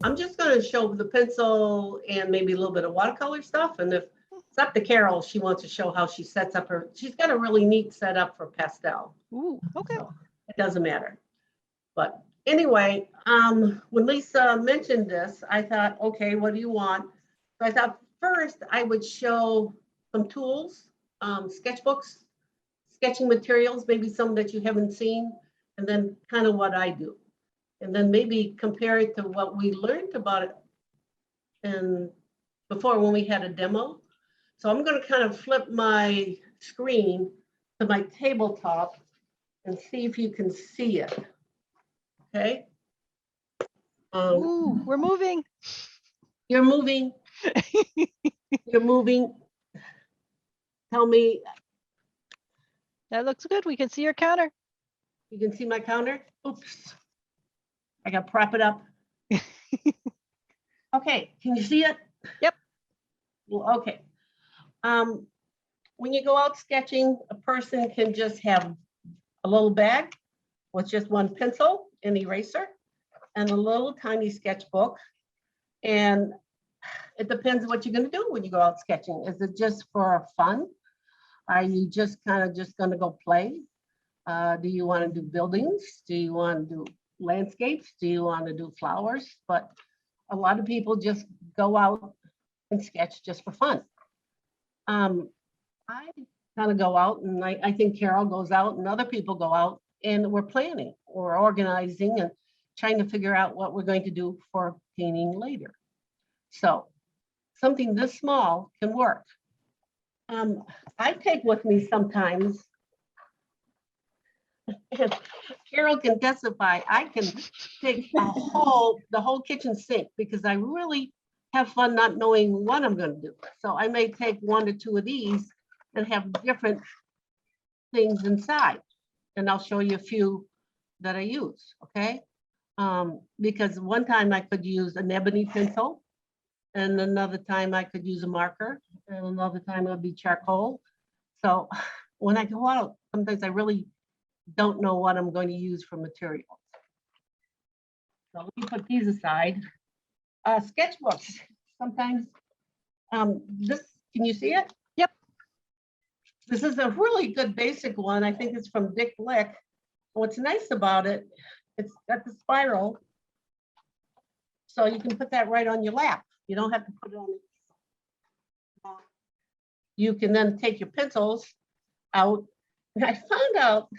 I'm just going to show the pencil and maybe a little bit of watercolor stuff. And if it's up to Carol, she wants to show how she sets up her, she's got a really neat setup for pastel. Ooh, okay. So it doesn't matter. But anyway, when Lisa mentioned this, I thought, okay, what do you want? So I thought first I would show some tools, sketchbooks, sketching materials, maybe some that you haven't seen, and then kind of what I do. And then maybe compare it to what we learned about it and before when we had a demo. So I'm going to kind of flip my screen to my tabletop and see if you can see it. Okay. Ooh, we're moving. You're moving. You're moving. Tell me. That looks good. We can see your counter. You can see my counter. Oops. I got to prop it up. Okay. Can you see it? Yep. Well, okay. When you go out sketching, a person can just have a little bag with just one pencil, an eraser, and a little tiny sketchbook. And it depends what you're going to do when you go out sketching. Is it just for fun? Are you just kind of just going to go play? Do you want to do buildings? Do you want to do landscapes? Do you want to do flowers? But a lot of people just go out and sketch just for fun. I kind of go out, and I think Carol goes out and other people go out, and we're planning or organizing and trying to figure out what we're going to do for painting later. So something this small can work. I take with me sometimes, and Carol can testify, I can take the whole kitchen sink because I really have fun not knowing what I'm going to do. So I may take 1 or 2 of these and have different things inside. And I'll show you a few that I use, okay? Because one time I could use an ebony pencil, and another time I could use a marker, and another time it would be charcoal. So when I go out, sometimes I really don't know what I'm going to use for materials. So let me put these aside. Sketchbooks, sometimes, this, can you see it? Yep. This is a really good basic one. I think it's from Dick Blick. What's nice about it, it's got the spiral. So you can put that right on your lap. You don't have to put it on the You can then take your pencils out. And I found out,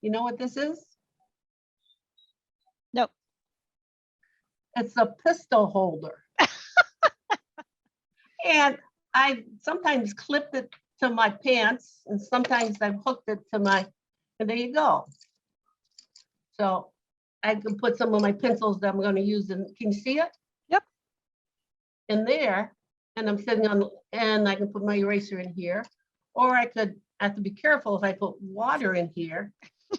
you know what this is? Nope. It's a pistol holder. And I sometimes clipped it to my pants, and sometimes I've hooked it to my, and there you go. So I can put some of my pencils that I'm going to use in, can you see it? Yep. In there, and I'm sitting on, and I can put my eraser in here, or I could have to be careful if I put water in here,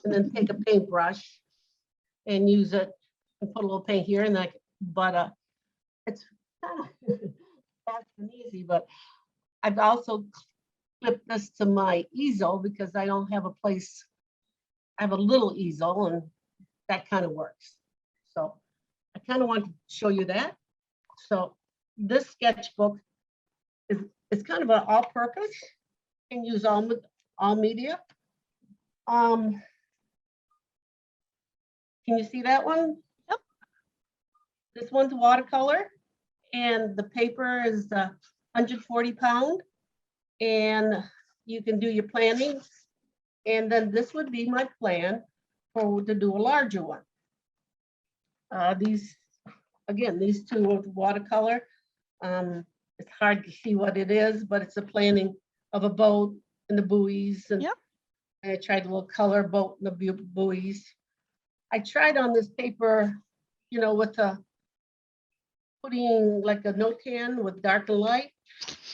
and then take a paintbrush and use it and put a little paint here, and like, but it's kind of fast and easy. But I've also clipped this to my easel because I don't have a place. I have a little easel, and that kind of works. So I kind of want to show you that. So this sketchbook is kind of an all-purpose. You can use all media. Can you see that one? Yep. This one's watercolor, and the paper is 140 pound, and you can do your planning. And then this would be my plan to do a larger one. These, again, these two with watercolor. It's hard to see what it is, but it's a planning of a boat and the buoys. And yep. I tried a little color boat and the buoys. I tried on this paper, you know, with putting like a note can with dark and light,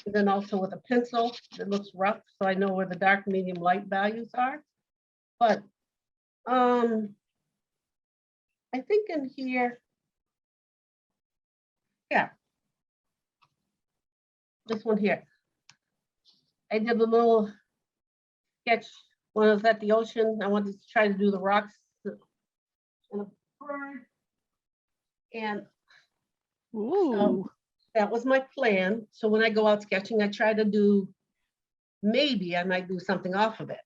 and then also with a pencil that looks rough, so I know where the dark, medium, light values are. But I think in here, yeah, this one here, I did a little sketch when I was at the ocean. I wanted to try to do the rocks and a bird And Ooh, that was my plan. So when I go out sketching, I try to do, maybe I might do something off of it.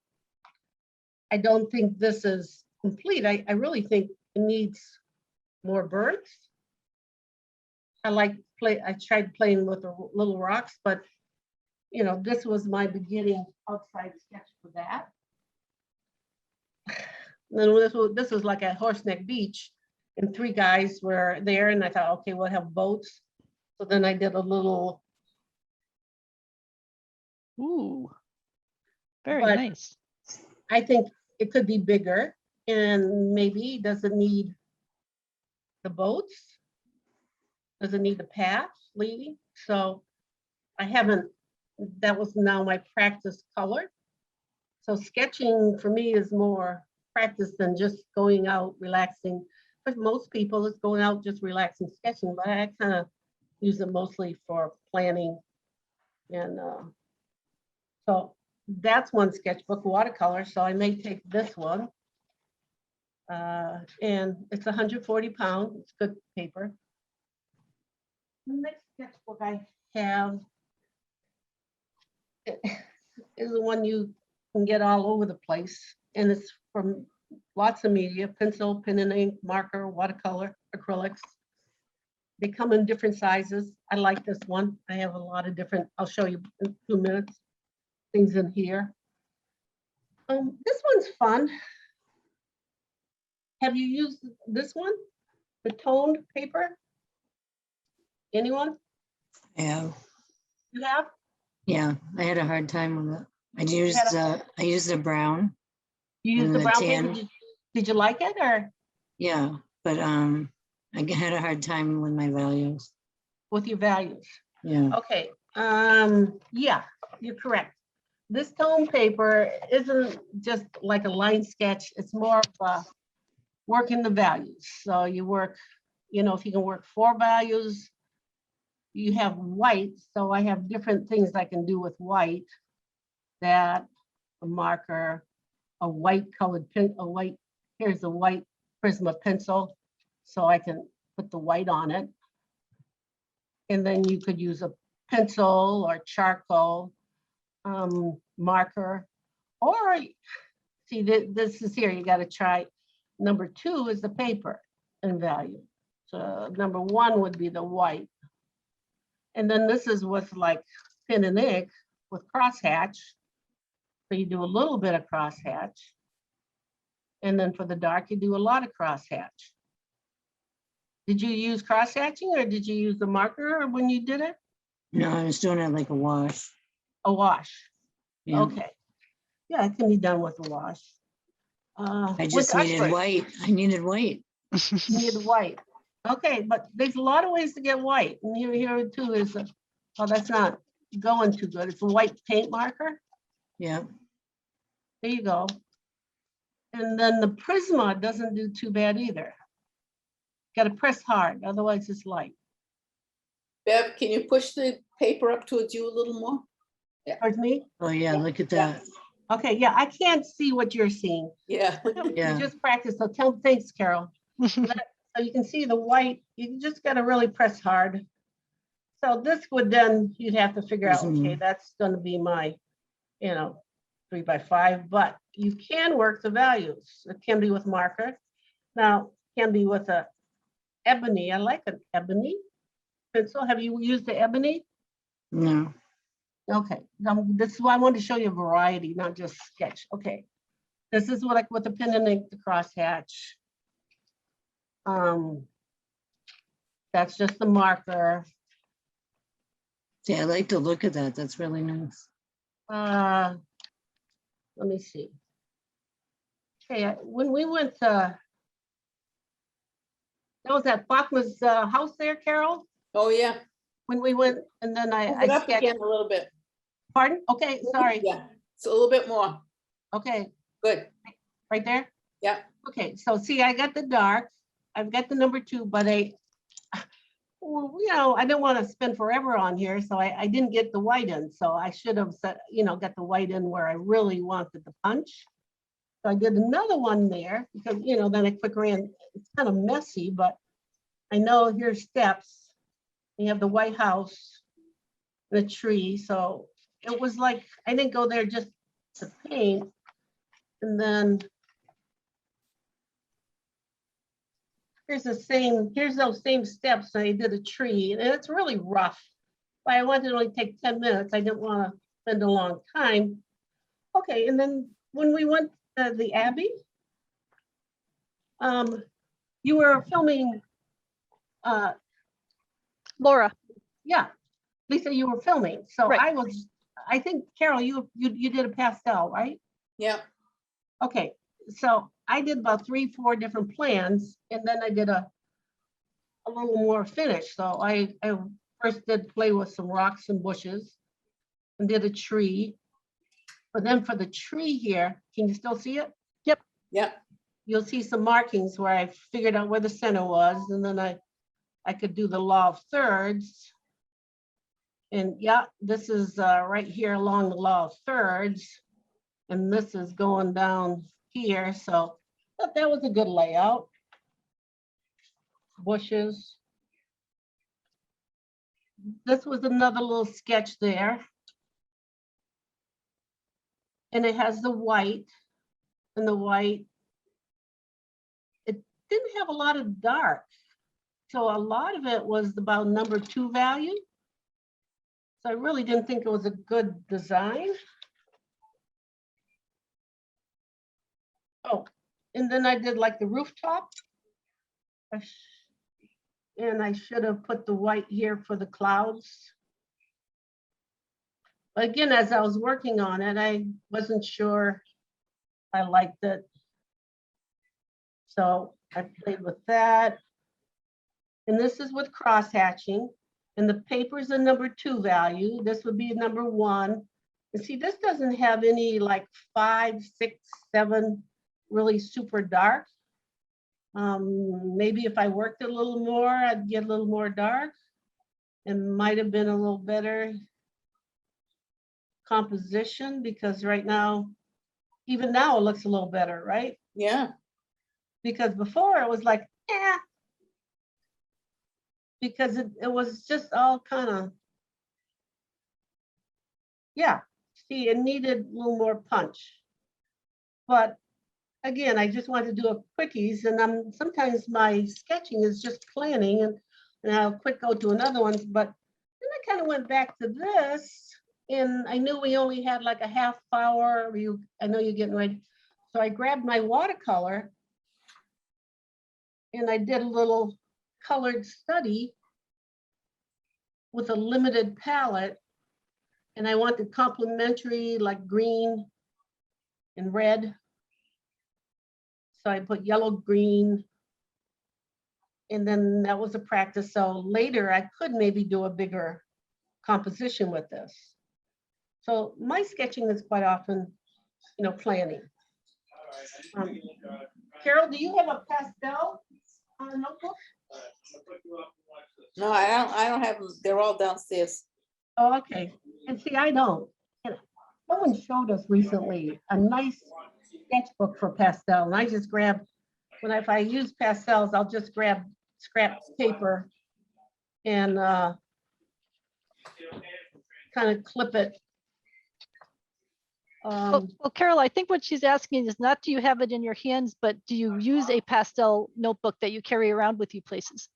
I don't think this is complete. I really think it needs more birds. I tried playing with the little rocks, but you know, this was my beginning outside sketch for that. Then this was like at Horseneck Beach, and 3 guys were there, and I thought, okay, we'll have boats. So then I did a little. ooh, very But nice. I think it could be bigger, and maybe doesn't need the boats. Doesn't need the path leading. So I haven't, that was now my practice color. So sketching for me is more practice than just going out relaxing. For most people, it's going out just relaxing sketching, but I kind of use it mostly for planning. And so that's one sketchbook, watercolor. So I may take this one. And it's 140 pounds. It's good paper. The next sketchbook I have is the one you can get all over the place. And it's from lots of media: pencil, pen and ink, marker, watercolor, acrylics. They come in different sizes. I like this one. I have a lot of different, I'll show you in 2 minutes, things in here. This one's fun. Have you used this one? The toned paper? Anyone? Yeah, You have? yeah, I had a hard time with it. I used a brown. You used And the the brown paper? tan. Did you like it, or Yeah, but I had a hard time with my values. with your values? Yeah, Okay, yeah, you're correct. This tone paper isn't just like a line sketch. It's more of a working the values. So you work, you know, if you can work 4 values, you have white. So I have different things I can do with white. That, a marker, a white colored pen, here's a white Prisma pencil. So I can put the white on it. And then you could use a pencil or charcoal marker, or see, this is here, you got to try. Number 2 is the paper and value. So number 1 would be the white. And then this is with like pen and ink with crosshatch. So you do a little bit of crosshatch. And then for the dark, you do a lot of crosshatch. Did you use crosshatching, or did you use the marker when you did it? no, I was doing it like a wash. A wash. Yeah, Okay. Yeah, it can be done with a wash. I just needed white. I needed white. You need white. Okay, but there's a lot of ways to get white. And here too is, oh, that's not going too good. It's a white paint marker. Yeah, There you go. And then the Prisma doesn't do too bad either. Got to press hard, otherwise it's light. Bev, can you push the paper up towards you a little more? Towards me? oh yeah, look at that. Okay, yeah, I can't see what you're seeing. Yeah. Yeah. You just practice, so thanks, Carol. So you can see the white, you just got to really press hard. So this would then, you'd have to figure out, okay, that's going to be my, you know, 3 by 5, but you can work the values. It can be with marker. Now, it can be with a ebony. I like an ebony pencil. Have you used the ebony? No, Okay, this is why I wanted to show you a variety, not just sketch. Okay, this is what with the pen and ink, the crosshatch. That's just the marker. see, I like to look at that. That's really nice. Let me see. Okay, when we went to, that was at Bachman's house there, Carol? Oh, yeah. When we went, and then Move I it up sketched. again a little bit. Pardon? Okay, sorry. Yeah, it's a little bit more. Okay, Good. right there? Yeah. Okay, so see, I got the dark, I've got the number 2, but well, you know, I didn't want to spend forever on here, so I didn't get the white in. So I should have set, you know, got the white in where I really wanted the punch. So I did another one there because, you know, then I quick ran, it's kind of messy, but I know here's steps. You have the White House, the tree. So it was like, I didn't go there just to paint. And then here's those same steps. I did a tree and it's really rough. But I wanted to only take 10 minutes. I didn't want to spend a long time. Okay, and then when we went to the Abbey, you were filming, Laura, yeah, Lisa, you were filming. So Right. I think Carol, you did a pastel, right? Yeah, Okay, so I did about 3-4 different plans, and then I did a little more finish. So I first did play with some rocks and bushes and did a tree. But then for the tree here, can you still see it? yeah. You'll see some markings where I figured out where the center was, and then I could do the law of thirds. And yeah, this is right here along the law of thirds. And this is going down here. So I thought that was a good layout. Bushes. This was another little sketch there. And it has the white, and the white, it didn't have a lot of dark. So a lot of it was about number 2 value. So I really didn't think it was a good design. Oh, and then I did like the rooftop. And I should have put the white here for the clouds. But again, as I was working on it, I wasn't sure I liked it. So I played with that. And this is with cross hatching. And the paper is a number 2 value. This would be a number 1. And see, this doesn't have any like 5, 6, 7 really super dark. Maybe if I worked a little more, I'd get a little more dark. It might have been a little better composition, because right now, even now it looks a little better, right? Yeah, Because before it was like, eh. Because it was just all kind of, yeah, see, it needed a little more punch. But again, I just wanted to do a quickies, and sometimes my sketching is just planning, and I'll quick go to another one. But then I kind of went back to this, and I knew we only had like a half hour. I know you're getting ready. So I grabbed my watercolor and I did a little colored study with a limited palette. And I wanted complementary, like green and red. So I put yellow, green, and then that was a practice. So later I could maybe do a bigger composition with this. So my sketching is quite often, planning. Carol, do you have a pastel on a notebook? no, I don't have them. They're all downstairs. Oh, okay. And see, I don't. And someone showed us recently a nice sketchbook for pastel, and I just grab, if I use pastels, I'll just grab scrap paper and kind of clip it. well, Carol, I think what she's asking is not do you have it in your hands, but do you use a pastel notebook that you carry around with you places?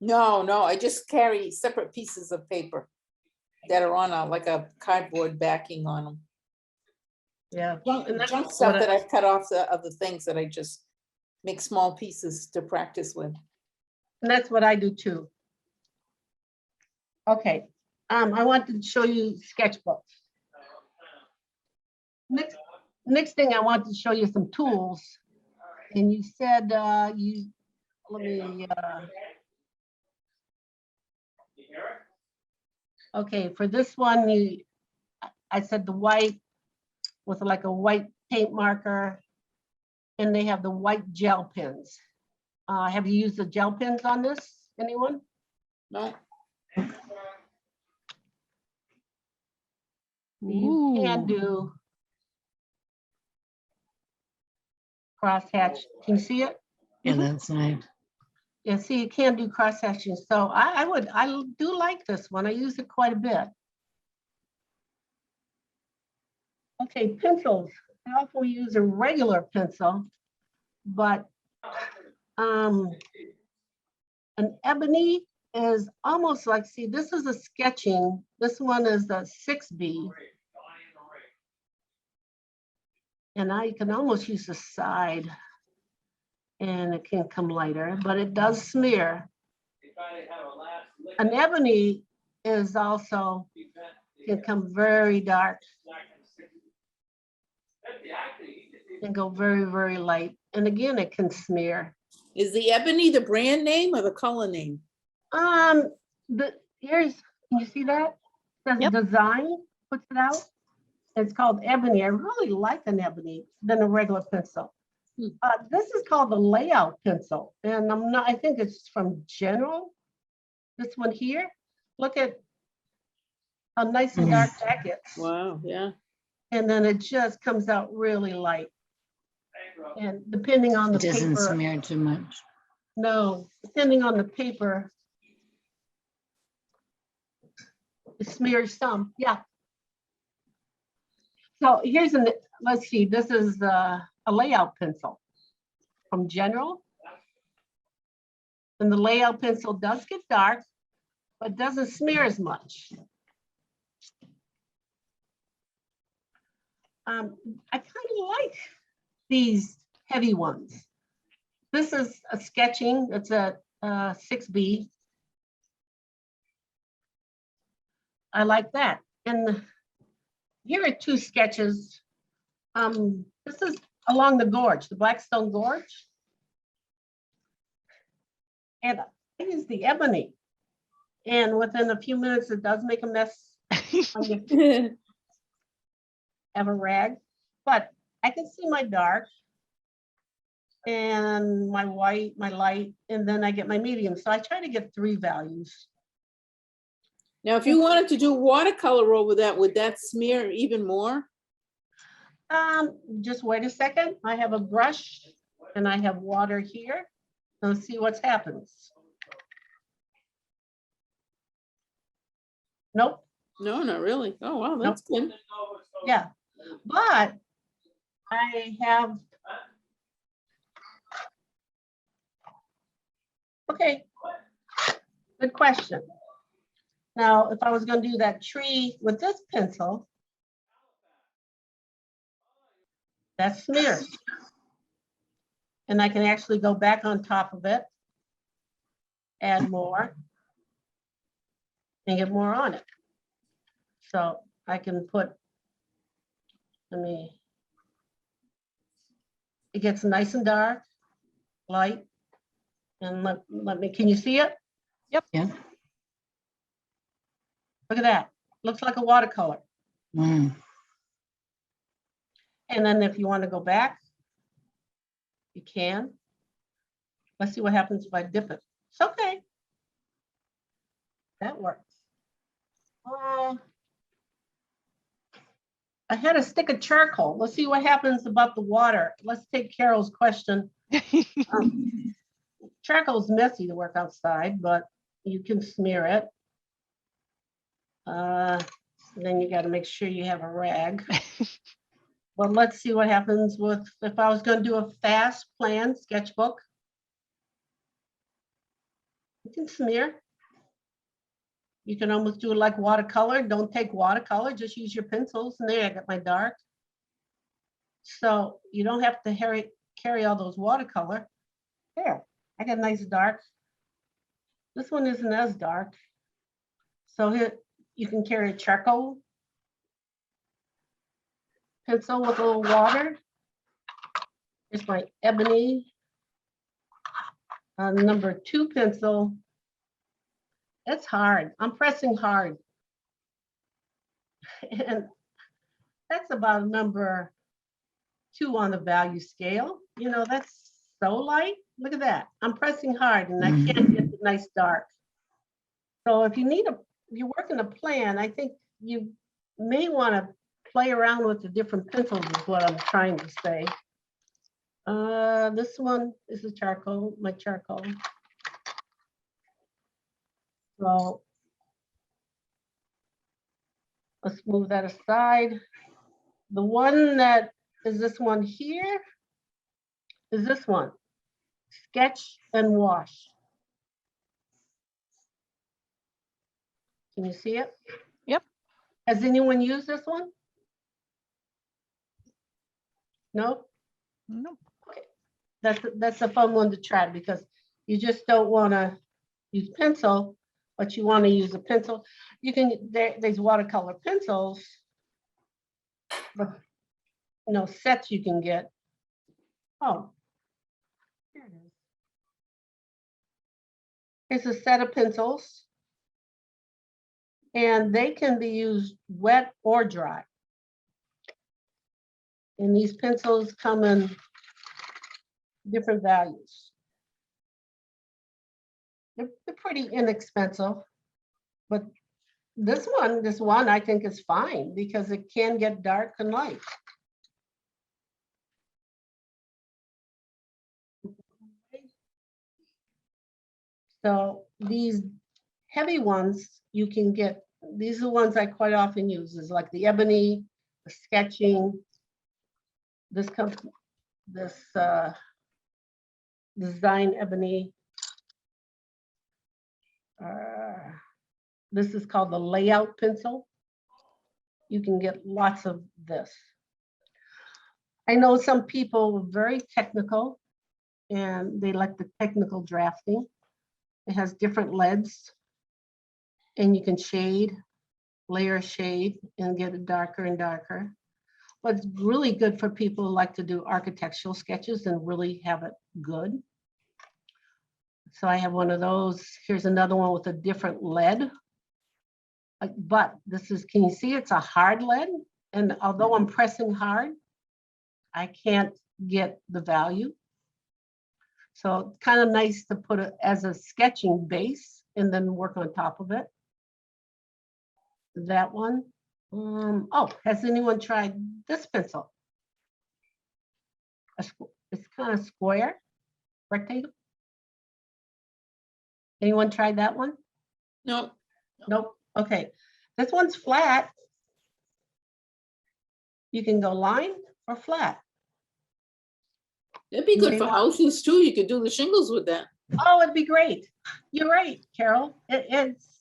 No, I just carry separate pieces of paper that are on like a cardboard backing on them. Yeah. Junk stuff that I've cut off of the things that I just make small pieces to practice with. And that's what I do too. Okay, I want to show you sketchbooks. Next thing I want to show you some tools. And you said okay, for this one, I said the white with like a white paint marker, and they have the white gel pens. Have you used the gel pens on this, anyone? No, You can Ooh. do crosshatch. Can you see it? Yeah, that's nice. Yeah, see, you can't do cross sections. So I do like this one. I use it quite a bit. Okay, pencils. I often use a regular pencil, but an ebony is almost like, see, this is a sketching. This one is a 6B. And I can almost use the side and it can come lighter, but it does smear. An ebony is also, can come very dark and go very, very light. And again, it can smear. Is the Ebony the brand name or the color name? Here's, can you see that? Says Yep. design, puts it out. It's called Ebony. I really like an ebony than a regular pencil. This is called the layout pencil. And I think it's from General. This one here. Look at how nice and dark that gets. Wow, yeah. And then it just comes out really light. And depending on the It doesn't paper, smear too much. no, depending on the paper, it smears some, yeah. So here's let's see, this is a layout pencil from General. And the layout pencil does get dark, but doesn't smear as much. I kind of like these heavy ones. This is a sketching, it's a 6B. I like that. And here are two sketches. This is along the gorge, the Blackstone Gorge. And I use the ebony. And within a few minutes, it does make a mess. When you have a rag, but I can see my dark and my white, my light, and then I get my medium. So I try to get 3 values. Now, if you wanted to do watercolor over that, would that smear even more? Just wait a second. I have a brush and I have water here. Let's see what happens. Nope. No, not really. Oh, wow, that's good. Yeah, but I have. Okay, good question. Now, if I was going to do that tree with this pencil, that smears. And I can actually go back on top of it, add more, and get more on it. So I can put, it gets nice and dark, light, and let me, can you see it? Yep. Yeah. Look at that. Looks like a watercolor. Mm. And then if you want to go back, you can. Let's see what happens if I dip it. It's okay. That works. I had a stick of charcoal. Let's see what happens about the water. Let's take Carol's question. Charcoal's messy to work outside, but you can smear it. Then you got to make sure you have a rag. Well, let's see what happens with, if I was going to do a fast plan sketchbook. You can smear. You can almost do it like watercolor. Don't take watercolor, just use your pencils. And there, I got my dark. So you don't have to carry all those watercolor. There, I got a nice dark. This one isn't as dark. So here, you can carry a charcoal pencil with a little water. Here's my ebony number 2 pencil. It's hard. I'm pressing hard. And that's about number 2 on the value scale. You know, that's so light. Look at that. I'm pressing hard and I can't get the nice dark. So if you need if you're working a plan, I think you may want to play around with the different pencils is what I'm trying to say. This one is the charcoal, my charcoal. So let's move that aside. The one that is this one here is this one, sketch and wash. Can you see it? Yep. Has anyone used this one? No? Nope. That's a fun one to try because you just don't want to use pencil, but you want to use a pencil. You can, there's watercolor pencils, but sets you can get. Oh, here it is. Here's a set of pencils, and they can be used wet or dry. And these pencils come in different values. They're pretty inexpensive, but this one I think is fine because it can get dark and light. So these heavy ones you can get, these are the ones I quite often use, is like the Ebony, the sketching, this design Ebony. This is called the layout pencil. You can get lots of this. I know some people are very technical and they like the technical drafting. It has different leads and you can shade, layer shade and get it darker and darker. But it's really good for people who like to do architectural sketches and really have it good. So I have one of those. Here's another one with a different lead. But this is, can you see it's a hard lead? And although I'm pressing hard, I can't get the value. So kind of nice to put it as a sketching base and then work on top of it. That one. Oh, has anyone tried this pencil? It's kind of square, rectangle. Anyone tried that one? No, Nope. Okay. This one's flat. You can go line or flat. it'd be good They for want- houses too. You could do the shingles with that. Oh, it'd be great. You're right, Carol.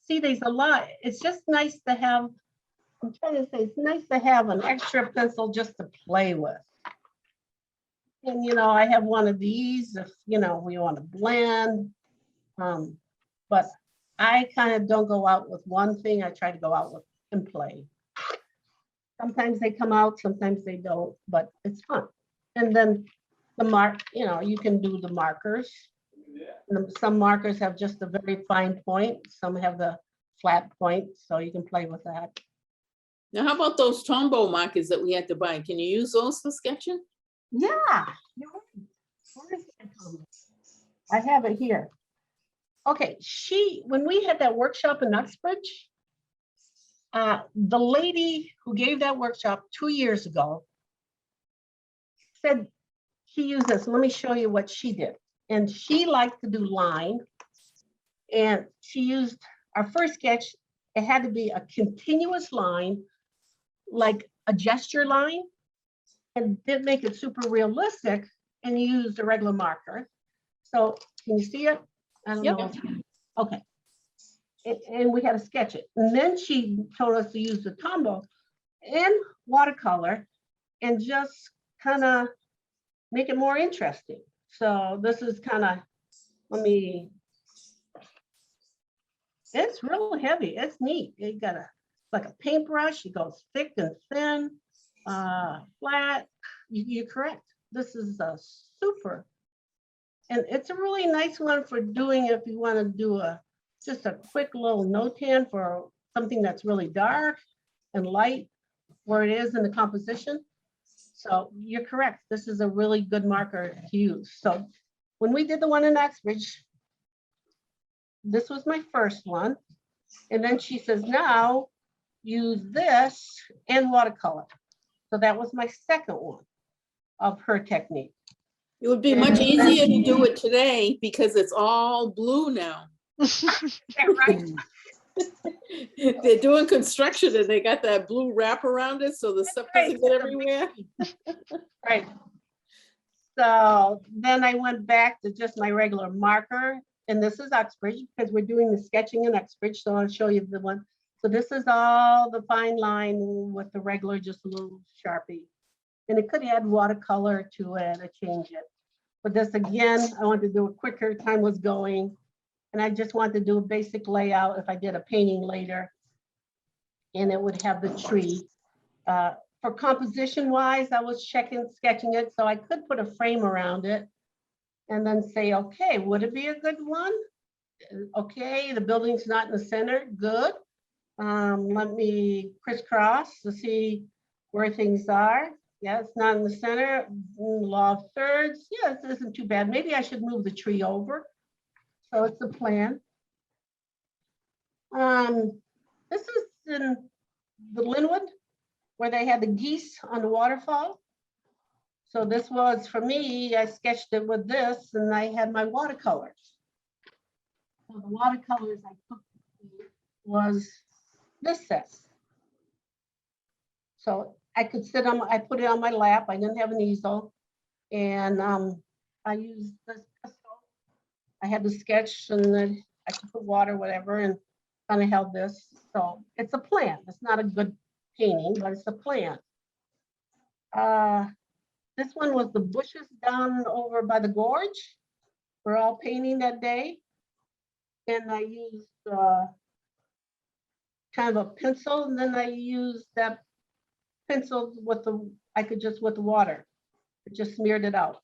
See, there's a lot. It's just nice to have, I'm trying to say, it's nice to have an extra pencil just to play with. And, I have one of these if, we want to blend. But I kind of don't go out with one thing. I try to go out with and play. Sometimes they come out, sometimes they don't, but it's fun. And then the you can do the markers. And some markers have just a very fine point. Some have the flat point, so you can play with that. Now, how about those Tombow markers that we had to buy? Can you use those for sketching? Yeah. You're right. Where is that, Thomas? I have it here. Okay, when we had that workshop in Uxbridge, the lady who gave that workshop 2 years ago said she used this. Let me show you what she did. And she liked to do line. And she used our first sketch. It had to be a continuous line, like a gesture line, and didn't make it super realistic. And you used a regular marker. So can you see it? I don't Yep. know. Okay. And we had to sketch it. And then she told us to use the Tombow and watercolor and just kind of make it more interesting. So this is kind of, it's real heavy. It's neat. You got like a paintbrush. It goes thick and thin, flat. You're correct. This is a super. And it's a really nice one for doing if you want to do just a quick little notan for something that's really dark and light where it is in the composition. So you're correct. This is a really good marker to use. So when we did the one in Uxbridge, this was my first one. And then she says, now use this and watercolor. So that was my second one of her technique. It would be much easier to do it today because it's all blue now. Yeah, right. They're doing construction and they got that blue wrap around it, so the stuff Right, doesn't get it's a big everywhere. Right. So then I went back to just my regular marker, and this is Uxbridge because we're doing the sketching in Uxbridge. So I'll show you the one. So this is all the fine line with the regular, just a little Sharpie. And it could add watercolor to it or change it. But this again, I wanted to do it quicker, time was going. And I just wanted to do a basic layout if I did a painting later. And it would have the tree. For composition wise, I was sketching it, so I could put a frame around it and then say, okay, would it be a good one? Okay, the building's not in the center, good. Let me crisscross to see where things are. Yeah, it's not in the center. Law of thirds, yeah, this isn't too bad. Maybe I should move the tree over. So it's a plan. This is in the Linwood, where they had the geese on the waterfall. So this was, for me, I sketched it with this and I had my watercolors. So the watercolors I took was this set. So I could sit on, I put it on my lap. I didn't have an easel. And I used this pencil. I had the sketch and then I could put water, whatever, and kind of held this. So it's a plan. It's not a good painting, but it's a plan. This one was the bushes down over by the gorge. We're all painting that day. And I used kind of a pencil, and then I used that pencil with the, I could just with the water. It just smeared it out.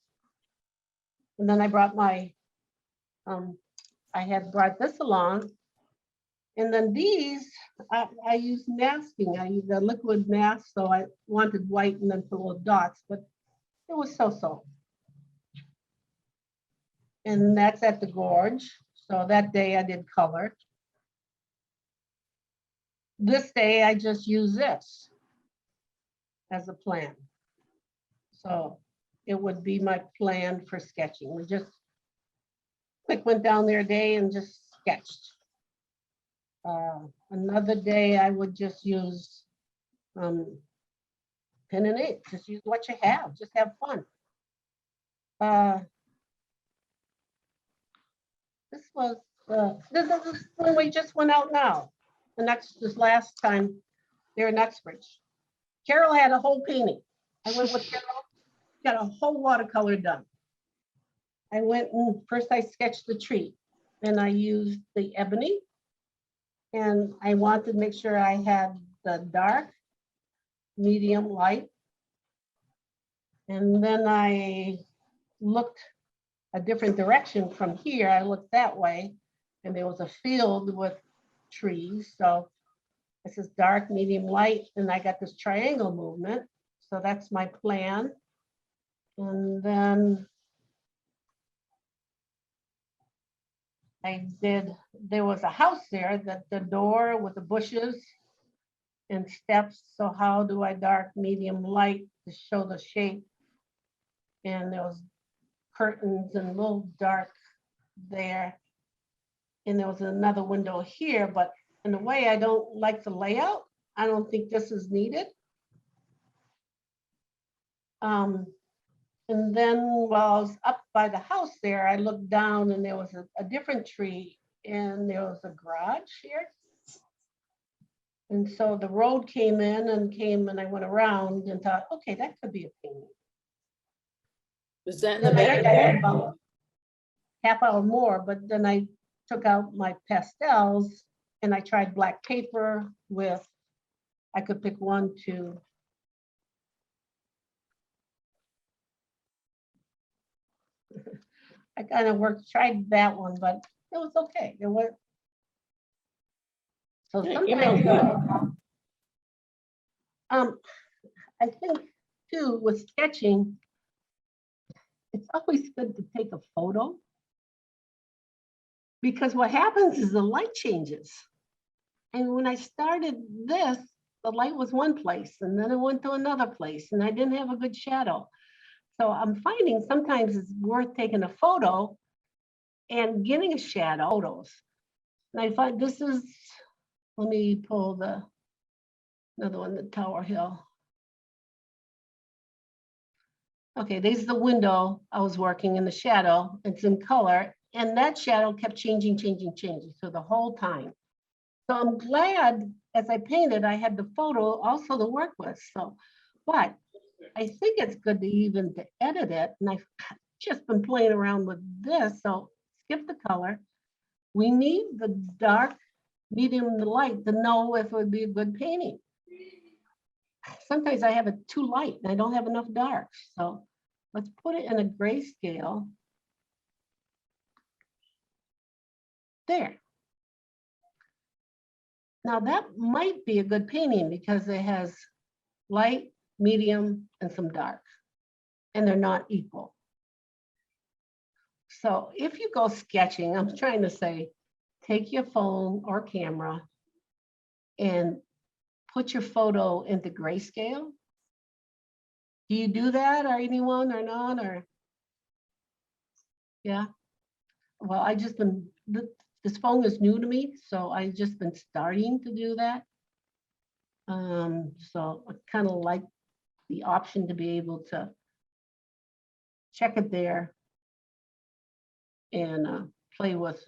And then I brought my, I had brought this along. And then these, I used masking. I used a liquid mask, so I wanted white and then put little dots, but it was so-so. And that's at the gorge. So that day I did color. This day I just use this as a plan. So it would be my plan for sketching. We just quick went down there a day and just sketched. Another day I would just use pen and ink. Just use what you have. Just have fun. This was this is when we just went out now. This last time there in Uxbridge. Carol had a whole painting. I went with Carol, got a whole watercolor done. I went and first I sketched the tree, and I used the ebony. And I wanted to make sure I had the dark, medium, light. And then I looked a different direction from here. I looked that way, and there was a field with trees. So this is dark, medium, light, and I got this triangle movement. So that's my plan. And then there was a house there, that the door with the bushes and steps. So how do I dark, medium, light to show the shape? And there was curtains and a little dark there. And there was another window here, but in a way I don't like the layout. I don't think this is needed. And then while I was up by the house there, I looked down and there was a different tree and there was a garage here. And so the road came in and I went around and thought, okay, that could be a painting. Was that in the Then I back got there? about half hour more, but then I took out my pastels and I tried black paper with, I could pick 1, 2. I kind of tried that one, but it was okay. It worked. So Yeah, it came out sometimes, good. I think too, with sketching, it's always good to take a photo. Because what happens is the light changes. And when I started this, the light was one place and then it went to another place and I didn't have a good shadow. So I'm finding sometimes it's worth taking a photo and getting a shadow photos. And I find this is, let me pull another one, the Tower Hill. Okay, this is the window I was working in the shadow. It's in color, and that shadow kept changing so the whole time. So I'm glad as I painted, I had the photo also to work with. So, but I think it's good to even to edit it. And I've just been playing around with this. So skip the color. We need the dark, medium, and the light to know if it would be a good painting. Sometimes I have it too light and I don't have enough dark. So let's put it in a grayscale. There. Now that might be a good painting because it has light, medium, and some dark, and they're not equal. So if you go sketching, I'm trying to say, take your phone or camera and put your photo into grayscale. Do you do that, or anyone, or not, or? Yeah. Well, I just been, this phone is new to me, so I just been starting to do that. So I kind of like the option to be able to check it there and play with,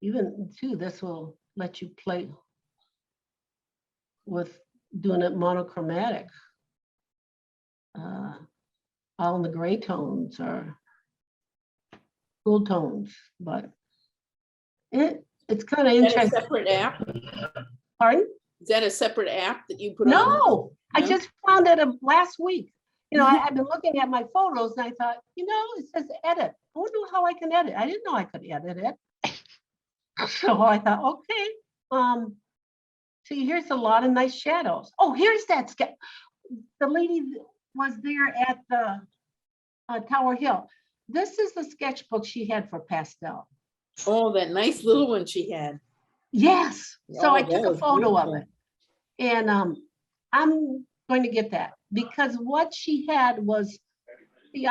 even too, this will let you play with doing it monochromatic. All in the gray tones or cool tones, but it's kind of Is that a interesting. separate app? Pardon? Is that a separate app that you put on? No, I No? just found it last week. You know, I've been looking at my photos and I thought, you know, it says edit. I wonder how I can edit. I didn't know I could edit it. So I thought, okay. See, here's a lot of nice shadows. Oh, here's that sketch. The lady was there at the Tower Hill. This is the sketchbook she had for pastel. Oh, that nice little one she had. Yes. So Oh, I that took a was photo of beautiful. it. And I'm going to get that because what she had was, see,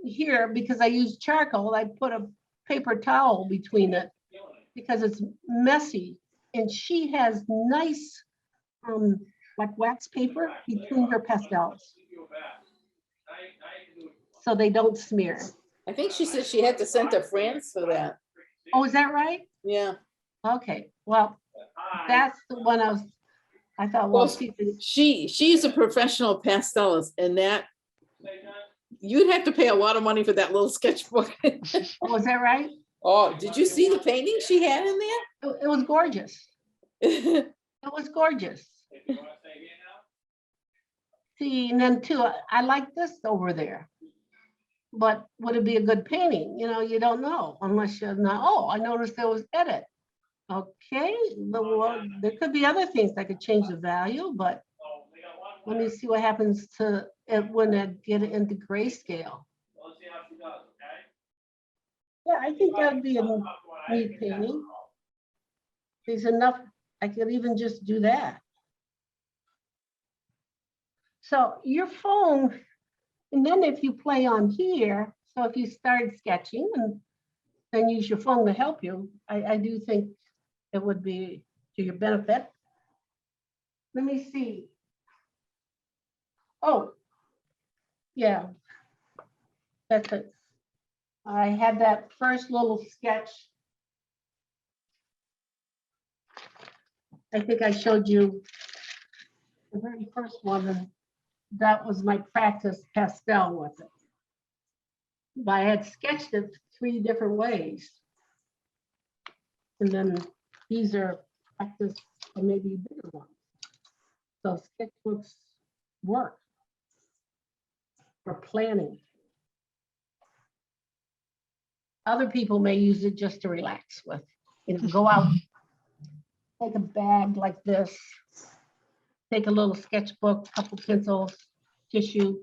here, because I used charcoal, I put a paper towel between it because it's messy. And she has nice, like wax paper between her pastels, so they don't smear. I think she said she had to send to France for that. Oh, is that right? Yeah. Okay, well, that's the one I thought, well, Well, she's a professional pastelist, and that you'd have to pay a lot of money for that little sketchbook. was that right? Oh, did you see the painting she had in there? It was gorgeous. It was gorgeous. See, and then too, I like this over there. But would it be a good painting? You know, you don't know unless you're not, oh, I noticed there was edit. Okay, well, there could be other things that could change the value, but let me see what happens to it when I get it into grayscale. Yeah, I think that'd be a neat painting. There's enough, I could even just do that. So your phone, and then if you play on here, so if you started sketching and then use your phone to help you, I do think it would be to your benefit. Let me see. Oh, yeah, that's it. I had that first little sketch. I think I showed you the very first one, and that was my practice pastel with it. But I had sketched it 3 different ways. And then these are practice or maybe bigger ones. So sketchbooks work for planning. Other people may use it just to relax with. You know, go out, take a bag like this, take a little sketchbook, couple pencils, tissue,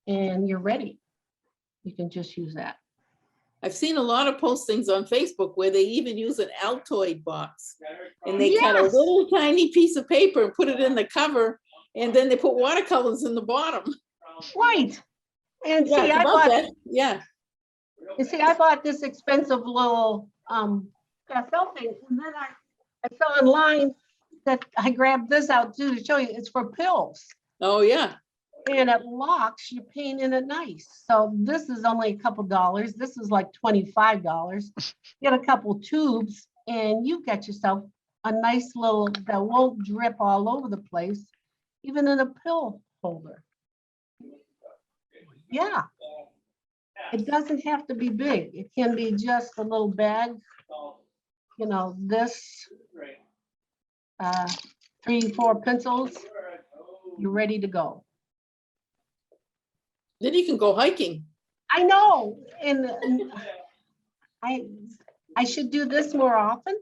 and you're ready. You can just use that. I've seen a lot of postings on Facebook where they even use an Altoid box. And they cut a Yes. little tiny piece of paper and put it in the cover, and then they put watercolors in the bottom. Right. And Yeah, see, it's I about bought, that. Yeah. you see, I bought this expensive little pastel thing, and then I saw online that I grabbed this out too to show you, it's for pills. Oh, yeah. And it locks your paint in it nice. So this is only a couple dollars. This is like $25. Get a couple tubes and you get yourself a nice little, that won't drip all over the place, even in a pill holder. Yeah. It doesn't have to be big. It can be just a little bag. You know, this, 3, 4 pencils, you're ready to go. Then you can go hiking. I know, and I should do this more often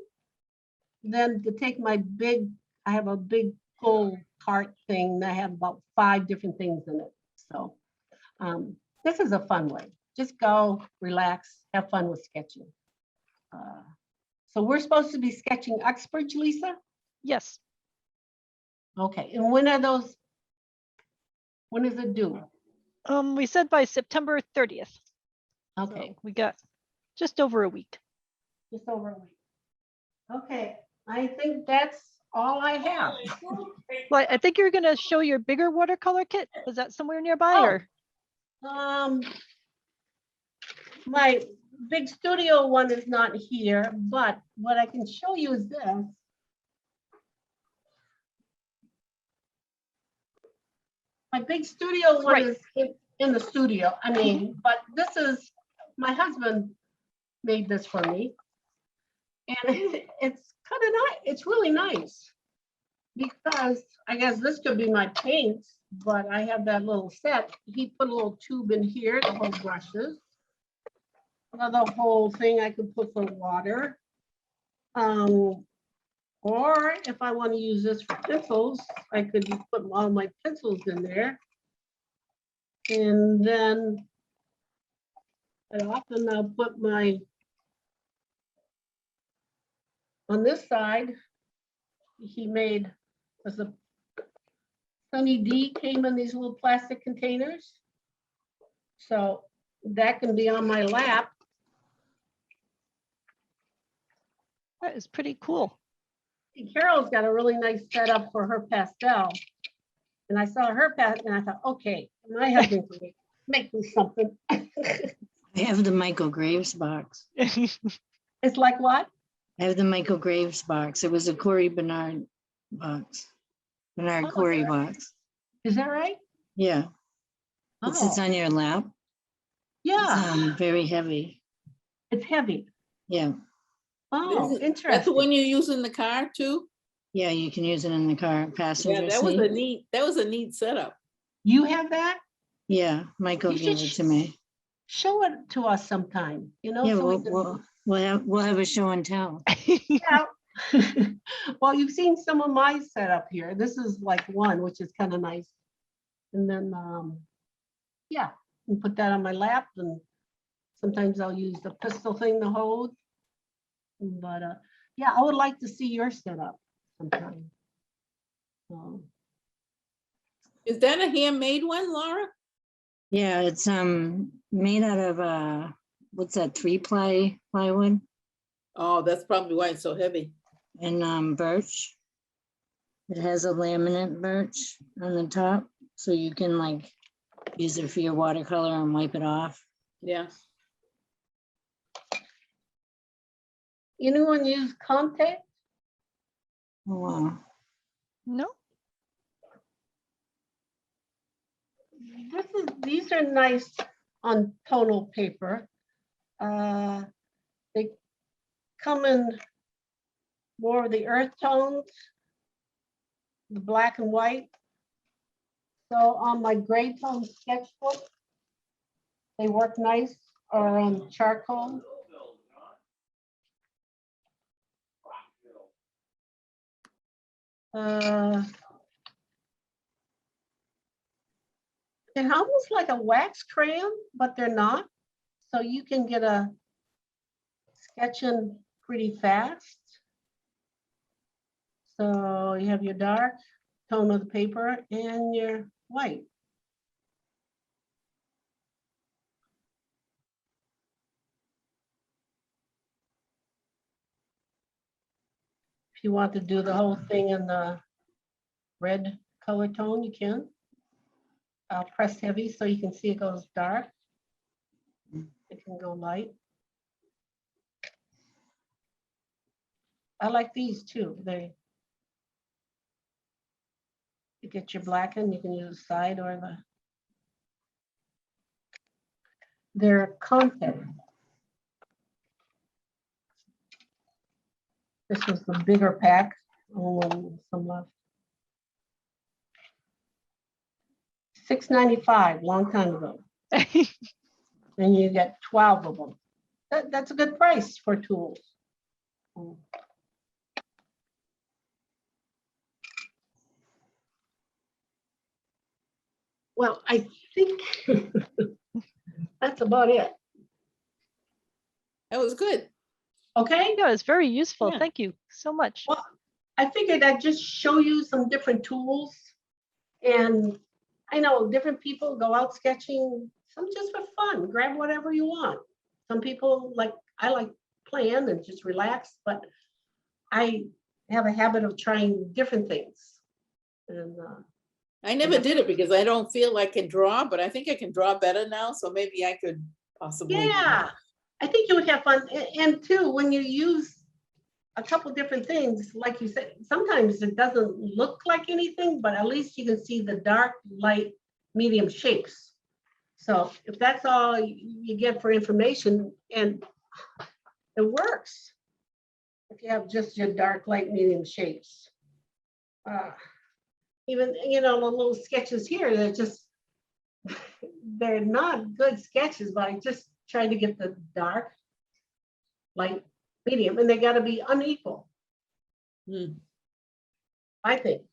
than to take my big, I have a big pull cart thing that I have about 5 different things in it. So this is a fun way. Just go, relax, have fun with sketching. So we're supposed to be sketching Uxbridge, Lisa? Yes. Okay, and when are those? When is it due? We said by September 30th. Okay, So we got just over a week. just over a week. Okay, I think that's all I have. Well, I think you're gonna show your bigger watercolor kit. Is that somewhere nearby Oh. or? My big studio one is not here, but what I can show you is this. My big studio one Right. is in the studio. I mean, but this is, my husband made this for me. And it's kind of nice. It's really nice. Because I guess this could be my paints, but I have that little set. He put a little tube in here to hold brushes. Another whole thing I could put for water. Or if I want to use this for pencils, I could put all my pencils in there. And then I often I'll put my, on this side, he made, as a Sunny D came in these little plastic containers. So that can be on my lap. That is pretty cool. Carol's got a really nice setup for her pastel. And I saw her pastel and I thought, okay, my husband can make me something. I have the Michael Graves box. It's like what? I have the Michael Graves box. It was a Corey Bernard box. Bernard Oh, Corey is that right? box. Is that right? Yeah. It sits Oh, on your lap. yeah, It's very heavy. it's heavy. Yeah. Oh, That's the interesting. one you use in the car too? Yeah, you can use it in the car Yeah, passenger that was a seat. neat setup. You have that? Yeah, Michael You gave should it to me. Show it to us sometime, you know? Yeah, so we we'll have a show and tell. Yeah. Well, you've seen some of my setup here. This is like one, which is kind of nice. And then, yeah, and put that on my lap, and sometimes I'll use the pistol thing to hold. But yeah, I would like to see your setup sometime. Is that a handmade one, Laura? Yeah, it's made out of what's that, 3-ply plywood Oh, that's probably why it's so heavy. and birch. It has a laminate birch on the top, so you can like use it for your watercolor and wipe it off. Yeah. Anyone use Conte? Oh, wow. No? These are nice on tonal paper. They come in more of the earth tones, the black and white. So on my gray tone sketchbook, they work nice, or on charcoal. They're almost like a wax crayon, but they're not. So you can get a sketching pretty fast. So you have your dark tone of the paper and your white. If you want to do the whole thing in the red color tone, you can. I'll press heavy so you can see it goes dark. It can go light. I like these too. You get your blacken, you can use side or the. They're Conte. This was the bigger pack. Oh, some left. $6.95, long time ago. And you get 12 of them. That's a good price for tools. Well, I think that's about it. That was good. Okay. Yeah, it's very useful. Yeah. Thank you so much. Well, I figured I'd just show you some different tools. And I know different people go out sketching, some just for fun, grab whatever you want. Some people I like playing and just relax, but I have a habit of trying different things. And I never did it because I don't feel I can draw, but I think I can draw better now, so maybe I could possibly. yeah, I think you would have fun. And too, when you use a couple different things, like you said, sometimes it doesn't look like anything, but at least you can see the dark, light, medium shapes. So if that's all you get for information, and it works. If you have just your dark, light, medium shapes. Even, the little sketches here, they're not good sketches, but I just try to get the dark, light, medium, and they got to be unequal. I think.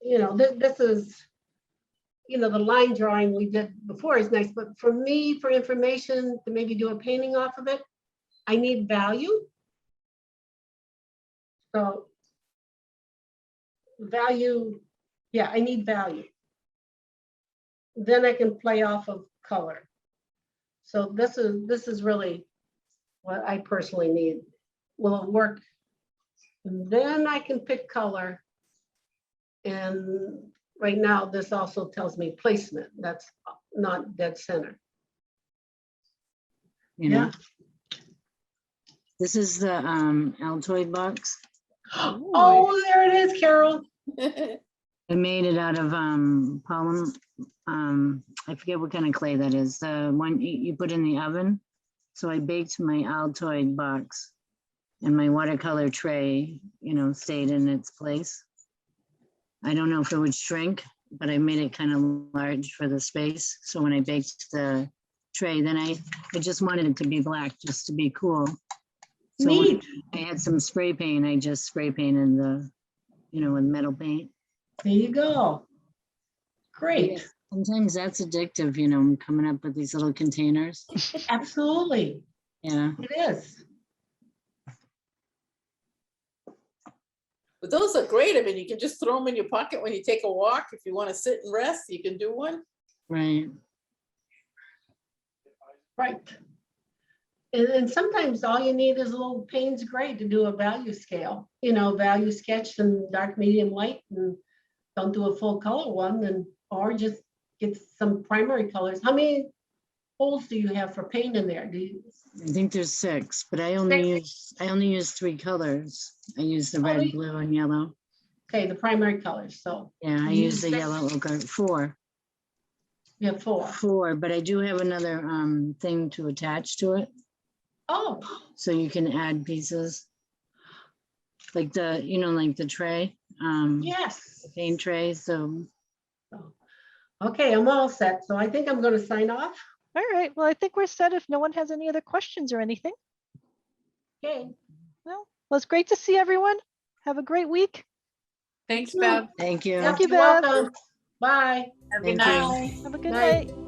This is, the line drawing we did before is nice, but for me, for information, to maybe do a painting off of it, I need value. So value, yeah, I need value. Then I can play off of color. So this is really what I personally need. Will it work? And then I can pick color. And right now, this also tells me placement. That's not dead center. Yeah. This is the Altoid box. Oh, there it is, Carol. I made it out of polymer. I forget what kind of clay that is. The one you put in the oven. So I baked my Altoid box, and my watercolor tray, stayed in its place. I don't know if it would shrink, but I made it kind of large for the space. So when I baked the tray, then I just wanted it to be black, just to be cool. So Neat. I had some spray paint. I just spray painted the, with metal paint. There you go. Great. Sometimes that's addictive, coming up with these little containers. Absolutely. Yeah. It is. But those are great. I mean, you can just throw them in your pocket when you take a walk. If you want to sit and rest, you can do one. Right. Right. And sometimes all you need is a little Payne's Gray to do a value scale, value sketch and dark, medium, light, and don't do a full color one, or just get some primary colors. How many holes do you have for paint in there? I think there's 6, but I only use 3 colors. I use the red, blue, and yellow. Okay, the primary colors. So yeah, I use the yellow ochre. 4. You have 4. 4, but I do have another thing to attach to it. Oh, So you can add pieces. Like the, like the tray. yes. The paint tray. So Okay, I'm all set. So I think I'm going to sign off. All right. Well, I think we're set if no one has any other questions or anything. Okay. Well, it's great to see everyone. Have a great week. Thanks, Bev. thank you. Yep, you, you're Bev. welcome. Bye. Have a good Thank you. night. Have a good Night. night.